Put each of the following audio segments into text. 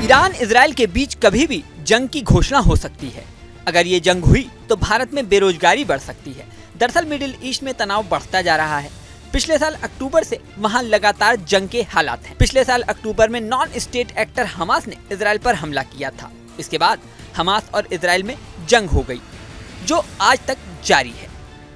Iran Israel के बीच कभी भी जंग की घोषणा हो सकती है। अगर ये जंग हुई तो भारत में बेरोजगारी बढ़ सकती है। दरअसल मिडिल ईस्ट में तनाव बढ़ता जा रहा है। पिछले साल अक्टूबर से वहां लगातार जंग के हालात हैं। पिछले साल अक्टूबर में नॉन स्टेट एक्टर हमास ने इजराइल पर हमला किया था। इसके बाद हमास और इजराइल में जंग हो गई, जो आज तक जारी है।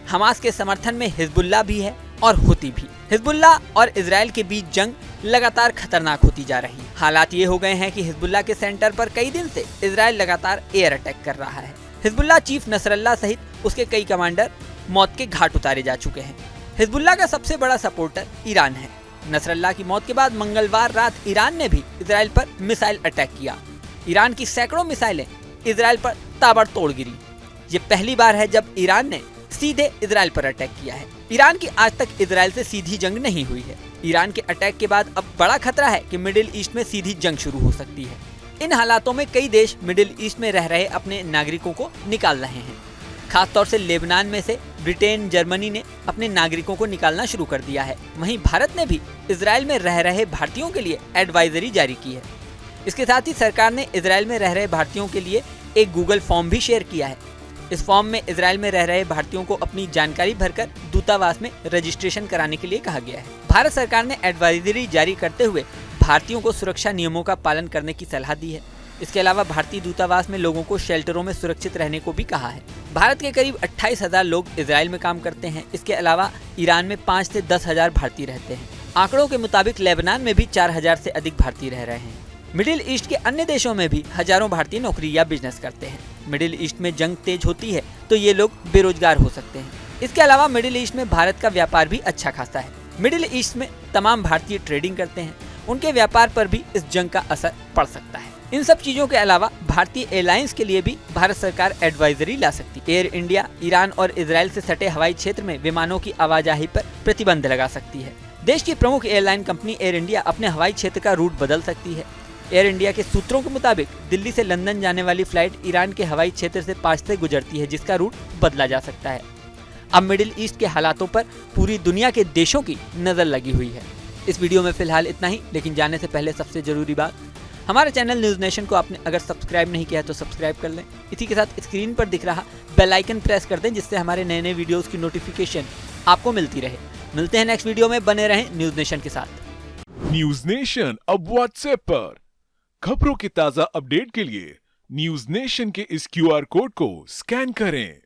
हमास के समर्थन में हिजबुल्लाह भी है और हुती भी। हिजबुल्लाह और इजराइल के बीच जंग लगातार खतरनाक होती जा रही है। हालात ये हो गए हैं कि हिजबुल्लाह के सेंटर पर कई दिन से इजराइल लगातार एयर अटैक कर रहा है। हिजबुल्लाह चीफ नसरल्लाह सहित उसके कई कमांडर मौत के घाट उतारे जा चुके हैं। हिजबुल्लाह का सबसे बड़ा सपोर्टर ईरान है। नसरल्लाह की मौत के बाद मंगलवार रात ईरान ने भी इजराइल पर मिसाइल अटैक किया। ईरान की सैकड़ों मिसाइलें इजराइल पर ताबड़तोड़ गिरी। ये पहली बार है जब ईरान ने सीधे इजराइल पर अटैक किया है। ईरान की आज तक इजराइल से सीधी जंग नहीं हुई है। ईरान के अटैक के बाद अब बड़ा खतरा है कि मिडिल ईस्ट में सीधी जंग शुरू हो सकती है। इन हालातों में कई देश मिडिल ईस्ट में रह रहे अपने नागरिकों को निकाल रहे हैं। खासतौर से लेबनान में से ब्रिटेन, जर्मनी ने अपने नागरिकों को निकालना शुरू कर दिया है। वहीं भारत ने भी इजराइल में रह रहे भारतीयों के लिए एडवाइजरी जारी की है। इसके साथ ही सरकार ने इजराइल में रह रहे भारतीयों के लिए एक गूगल फॉर्म भी शेयर किया है। इस फॉर्म में इजराइल में रह रहे भारतीयों को अपनी जानकारी भरकर दूतावास में रजिस्ट्रेशन कराने के लिए कहा गया है। भारत सरकार ने एडवाइजरी जारी करते हुए भारतीयों को सुरक्षा नियमों का पालन करने की सलाह दी है। इसके अलावा भारतीय दूतावास में लोगों को शेल्टरों में सुरक्षित रहने को भी कहा है। भारत के करीब 28,000 लोग इजराइल में काम करते हैं। इसके अलावा ईरान में 5 से 10,000 भारतीय रहते हैं। आंकड़ों के मुताबिक लेबनान में भी 4,000 से अधिक भारतीय रह रहे हैं। मिडिल ईस्ट के अन्य देशों में भी हजारों भारतीय नौकरी या बिजनेस करते हैं। मिडिल ईस्ट में जंग तेज होती है तो ये लोग बेरोजगार हो सकते हैं। इसके अलावा मिडिल ईस्ट में भारत का व्यापार भी अच्छा खासा है। मिडिल ईस्ट में तमाम भारतीय ट्रेडिंग करते हैं। उनके व्यापार पर भी इस जंग का असर पड़ सकता है। इन सब चीजों के अलावा भारतीय एयरलाइंस के लिए भी भारत सरकार एडवाइजरी ला सकती है। एयर इंडिया ईरान और इजराइल से सटे हवाई क्षेत्र में विमानों की आवाजाही पर प्रतिबंध लगा सकती है। देश की प्रमुख एयरलाइन कंपनी एयर इंडिया अपने हवाई क्षेत्र का रूट बदल सकती है। एयर इंडिया के सूत्रों के मुताबिक दिल्ली से लंदन जाने वाली फ्लाइट ईरान के हवाई क्षेत्र से पास से गुजरती है, जिसका रूट बदला जा सकता है। अब मिडिल ईस्ट के हालातों पर पूरी दुनिया के देशों की नजर लगी हुई है। इस वीडियो में फिलहाल इतना ही, लेकिन जाने से पहले सबसे जरूरी बात, हमारे चैनल न्यूज नेशन को आपने अगर सब्सक्राइब नहीं किया तो सब्सक्राइब कर लें। इसी के साथ स्क्रीन पर दिख रहा बेल आइकन प्रेस कर दें, जिससे हमारे नए नए वीडियोस की नोटिफिकेशन आपको मिलती रहे। मिलते हैं नेक्स्ट वीडियो में, बने रहें न्यूज नेशन के साथ। न्यूज नेशन अब व्हाट्सएप पर खबरों की ताजा अपडेट के लिए न्यूज नेशन के इस QR कोड को स्कैन करें।